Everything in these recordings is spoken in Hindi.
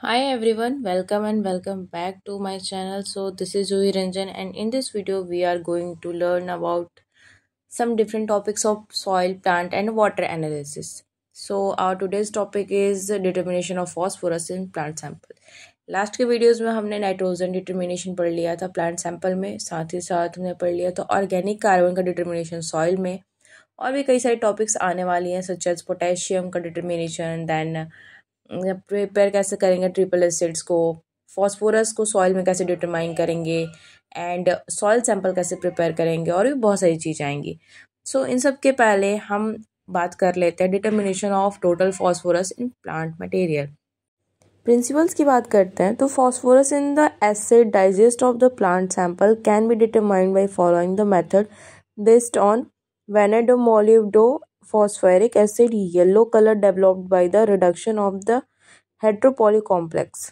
Hi everyone, welcome and welcome back to my channel. So this is Zoe Ranjan and in this video we are going to learn about some different topics of soil, plant and water analysis. So our today's topic is determination of phosphorus in plant sample. Last के वीडियोस में हमने नाइट्रोजन डिटर्मिनेशन पढ़ लिया था प्लांट सैंपल में, साथ ही साथ हमने पढ़ लिया था ऑर्गेनिक कार्बन का डिटर्मिनेशन सॉइल में, और भी कई सारे टॉपिक्स आने वाली हैं सच एज पोटेशियम का डिटर्मिनेशन, देन प्रिपेयर कैसे करेंगे ट्रिपल एसिड्स को, फॉस्फोरस को सॉइल में कैसे डिटरमाइन करेंगे एंड सॉइल सैंपल कैसे प्रिपेयर करेंगे, और भी बहुत सारी चीज़ आएंगी। सो इन सब के पहले हम बात कर लेते हैं determination of total phosphorus in plant material. Principles की बात करते हैं तो phosphorus in the acid digest of the plant sample can be determined by following the method based on vanadium phosphoric acid yellow color developed by the reduction of the heteropoly complex।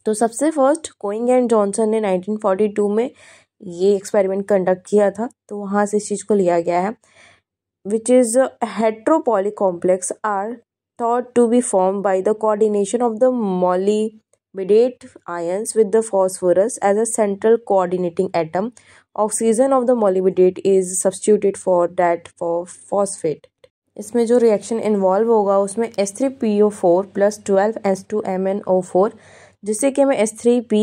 तो सबसे फर्स्ट कोइंग एंड जॉनसन ने 1942 में ये एक्सपेरिमेंट कंडक्ट किया था, तो वहाँ से इस चीज़ को लिया गया है। Which is heteropoly complex are thought to be formed by the coordination of the molybdate ions with the phosphorus as a central coordinating atom. Oxygen of the molybdate is substituted for that for phosphate। इसमें जो रिएक्शन इन्वॉल्व होगा उसमें H3PO4 प्लस 12S2MnO4, जिससे कि हमें H3P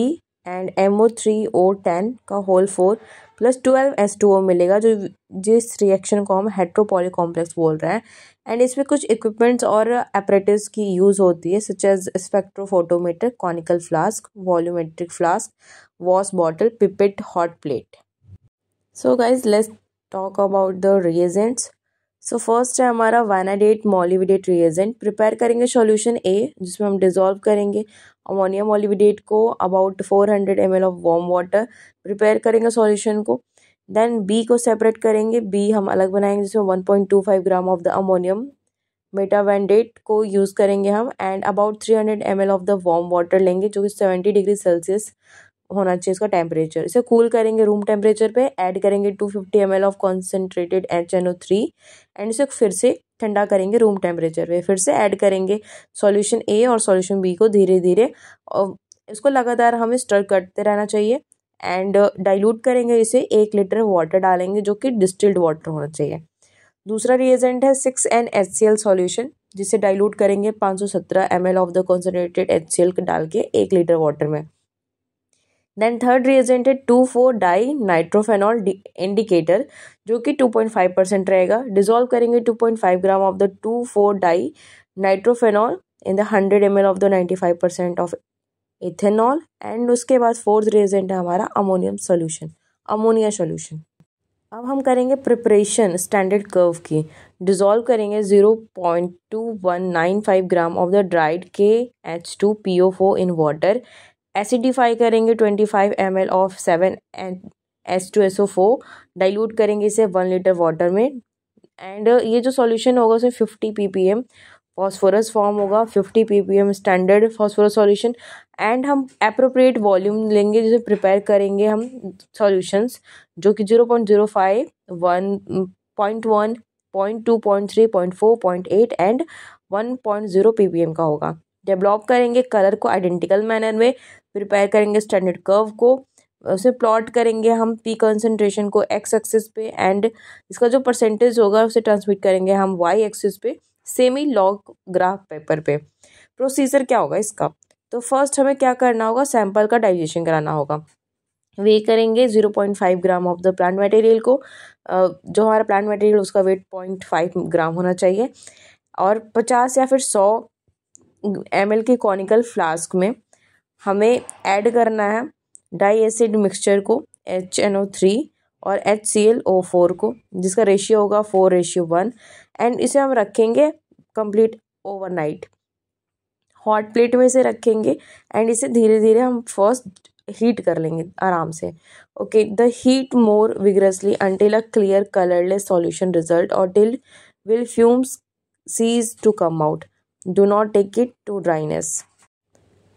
एंड MO3O10 का होल 4 प्लस 12S2O मिलेगा, जो जिस रिएक्शन को हम हेट्रोपॉली कॉम्प्लेक्स बोल रहे हैं। एंड इसमें कुछ इक्विपमेंट्स और एपरेटस की यूज़ होती है such as spectrophotometer, conical flask, volumetric flask, wash bottle, pipette, hot plate. So guys let's talk about the reagents. So first है हमारा वैनाडेट मॉलिविडेट रिएजेंट। प्रिपेयर करेंगे सॉल्यूशन ए, जिसमें हम डिजॉल्व करेंगे अमोनियम मॉलिविडेट को about 400 ml of warm water. Prepare करेंगे सॉल्यूशन को, देन बी को सेपरेट करेंगे, बी हम अलग बनाएंगे जिसमें 1.25 gram of the ammonium metavanadate को यूज़ करेंगे हम, and about 300 ml of the warm water लेंगे जो कि 70 डिग्री सेल्सियस होना चाहिए इसका टेम्परेचर। इसे कूल करेंगे रूम टेम्परेचर पे, ऐड करेंगे 250 ml of concentrated HNO3 and इसे फिर से ठंडा करेंगे रूम टेम्परेचर पे। फिर से ऐड करेंगे सॉल्यूशन ए और सॉल्यूशन बी को धीरे धीरे, और इसको लगातार हमें स्टर करते रहना चाहिए एंड डाइल्यूट करेंगे इसे। 1 लीटर वाटर डालेंगे जो कि डिस्टिल्ड वाटर होना चाहिए। दूसरा रिएजेंट है 6NHCl सॉल्यूशन, जिसे डाइल्यूट करेंगे 517 ml of the concentrated HCl डाल के 1 लीटर वाटर में। देन थर्ड रिएजेंट है 2,4-डाई नाइट्रोफेनॉल इंडिकेटर, जो कि 2.5% रहेगा। डिजोल्व करेंगे 2.5 ग्राम ऑफ द 2,4-डाई nitrophenol in the 100 ml of the 95% of ethanol. And उसके बाद फोर्थ रिएजेंट है हमारा अमोनियम सोल्यूशन, अमोनिया सोल्यूशन। अब हम करेंगे प्रिपरेशन स्टैंडर्ड कर्व की। डिजोल्व करेंगे 0.2195 ग्राम of the dried KH2PO4 in water. Acidify करेंगे 25 ml ऑफ 7H2SO4, डाइल्यूट करेंगे इसे 1 लीटर वाटर में। एंड ये जो सॉल्यूशन होगा उसमें 50 ppm फॉस्फोरस फॉर्म होगा, 50 ppm standard phosphorus solution. And हम अप्रोप्रिएट वॉल्यूम लेंगे जिसे प्रिपेयर करेंगे हम सॉल्यूशंस, जो कि 0.05, 1.1, 0.2, 0.3, 0.4, 0.8 एंड 1.0 ppm का होगा। डेवलप करेंगे कलर को आइडेंटिकल मैनर में, प्रिपेयर करेंगे स्टैंडर्ड कर्व को, उसे प्लॉट करेंगे हम पी कंसंट्रेशन को एक्स एक्सिस पे, एंड इसका जो परसेंटेज होगा उसे ट्रांसमिट करेंगे हम वाई एक्सिस पे सेमी लॉग ग्राफ पेपर पे। प्रोसीजर क्या होगा इसका, तो फर्स्ट हमें क्या करना होगा, सैंपल का डाइजेशन कराना होगा। वे करेंगे 0.5 ग्राम ऑफ द प्लांट मटेरियल को, जो हमारा प्लांट मटेरियल उसका वेट 0.5 ग्राम होना चाहिए, और 50 या फिर 100 ml की कॉनिकल फ्लास्क में हमें ऐड करना है डाई एसिड मिक्सचर को, HNO3 और HClO4 को, जिसका रेशियो होगा 4:1, एंड इसे हम रखेंगे कंप्लीट ओवरनाइट। हॉट प्लेट में इसे रखेंगे एंड इसे धीरे धीरे हम फर्स्ट हीट कर लेंगे आराम से। Okay, the heat more vigorously until a clear colourless solution result और till will fumes cease to come out. Do not take it to dryness.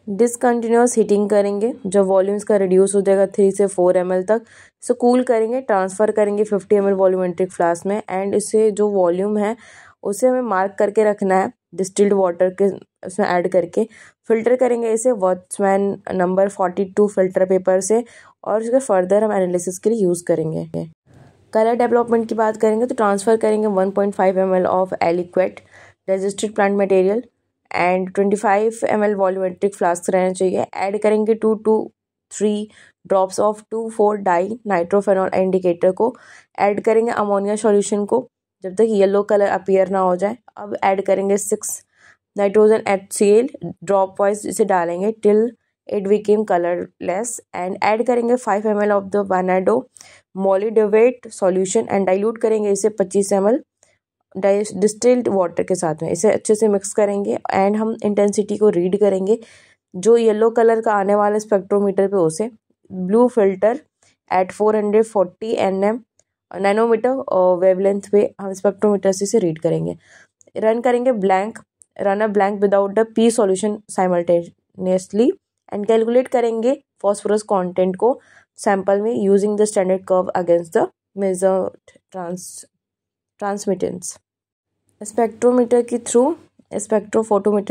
Discontinues heating करेंगे, जब वॉल्यूम इसका रिड्यूस हो जाएगा 3 से 4 ml तक, इसे कूल करेंगे, ट्रांसफ़र करेंगे 50 ml वॉल्यूमेट्रिक फ्लास्क में, एंड इसे जो वॉल्यूम है उसे हमें मार्क करके रखना है डिस्टिल्ड वाटर के उसमें ऐड करके फ़िल्टर करेंगे इसे वॉट्समैन नंबर 42 फ़िल्टर पेपर से, और उसके फर्दर हम एनालिसिस के लिए यूज़ करेंगे। कलर डेवलपमेंट की बात करेंगे तो ट्रांसफ़र करेंगे 1.5 ml of aliquot registered plant material and 25 ml volumetric flask रहना चाहिए। ऐड करेंगे 2 to 3 drops of 2,4 di nitrophenol indicator को। ऐड करेंगे अमोनिया सॉल्यूशन को जब तक येलो कलर अपीयर ना हो जाए। अब ऐड करेंगे 6 नाइट्रोजन HCl ड्रॉप वाइज इसे डालेंगे till it became colourless, and add करेंगे 5 ml of the vanado molybdate solution and dilute करेंगे इसे 25 ml डिस्टिल्ड वाटर के साथ में। इसे अच्छे से मिक्स करेंगे एंड हम इंटेंसिटी को रीड करेंगे। जो येलो कलर का आने वाला स्पेक्ट्रोमीटर पे उसे blue filter at 440 nm nanometer wavelength पे हम स्पेक्ट्रोमीटर से इसे रीड करेंगे। रन करेंगे run a blank without the P solution simultaneously and calculate करेंगे फॉस्फोरस कंटेंट को सैंपल में using the standard curve against the measured transmittance. Spectrophotometer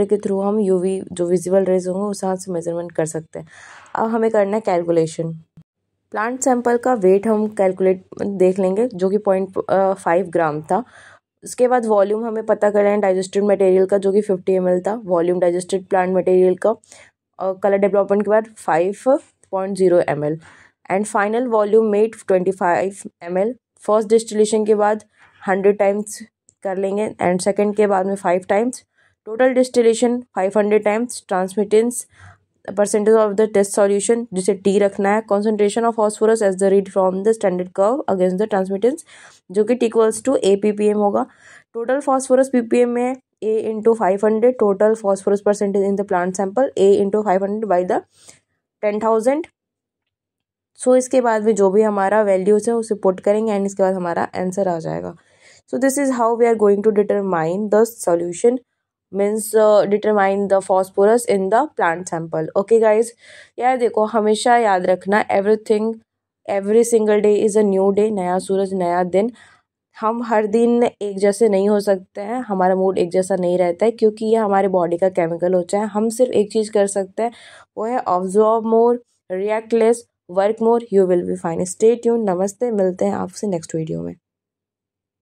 के थ्रू हम यूवी जो विजिबल रेज होंगे उस हाथ से मेजरमेंट कर सकते हैं। अब हमें करना है कैलकुलेशन। प्लांट सैंपल का वेट हम कैलकुलेट देख लेंगे जो कि 0.5 ग्राम था। उसके बाद वॉल्यूम हमें पता करना है डाइजेस्टेड मटेरियल का जो कि 50 ml था, वॉल्यूम डाइजेस्टेड प्लांट मटेरियल का। और कलर डेवलपमेंट के बाद 5.0 ml and final volume made 25 ml। First distillation के बाद 100 टाइम्स कर लेंगे एंड सेकंड के बाद में 5 times. Total distillation 500 times. Transmittance percentage of the test solution जिसे टी रखना है। Concentration of phosphorus as the read from the standard curve against the transmittance जो कि T equals to A ppm होगा। टोटल फॉस्फोरस ppm में A into 500। Total phosphorus percentage in the plant sample A into 500 by the 10,000। So इसके बाद में जो भी हमारा वैल्यूज है उसे पुट करेंगे एंड इसके बाद हमारा आंसर आ जाएगा। So this is how we are going to determine the solution means determine the phosphorus in the plant sample. Okay guys, यार देखो हमेशा याद रखना every single day is a new day, नया सूरज नया दिन। हम हर दिन एक जैसे नहीं हो सकते हैं, हमारा मूड एक जैसा नहीं रहता है क्योंकि ये हमारे बॉडी का केमिकल होता है। हम सिर्फ एक चीज़ कर सकते हैं वो है observe more, react less, work more, you will be fine. Stay tune. नमस्ते, मिलते हैं आपसे नेक्स्ट वीडियो में।